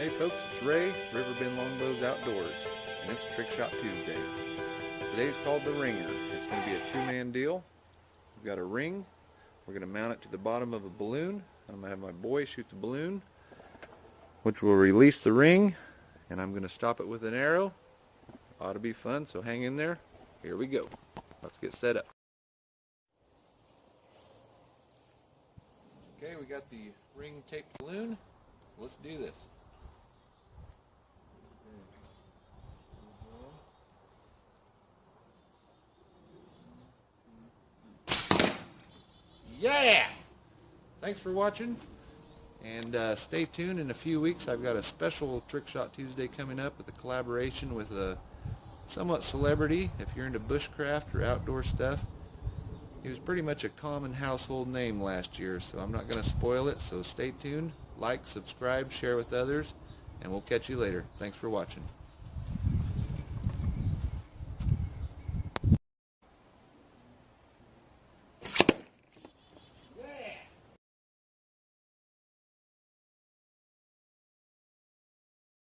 Hey folks, it's Ray, Riverbend Longbows Outdoors, and it's Trick Shot Tuesday. Today's called the Ringer. It's going to be a two-man deal. We've got a ring. We're going to mount it to the bottom of a balloon. I'm going to have my boy shoot the balloon, which will release the ring, and I'm going to stop it with an arrow. Ought to be fun, so hang in there. Here we go. Let's get set up. Okay, we got the ring taped balloon. Let's do this. Yeah! Thanks for watching, and stay tuned. In a few weeks I've got a special Trick Shot Tuesday coming up with a collaboration with a somewhat celebrity. If you're into bushcraft or outdoor stuff, he was pretty much a common household name last year, so I'm not going to spoil it, so stay tuned. Like, subscribe, share with others, and we'll catch you later. Thanks for watching.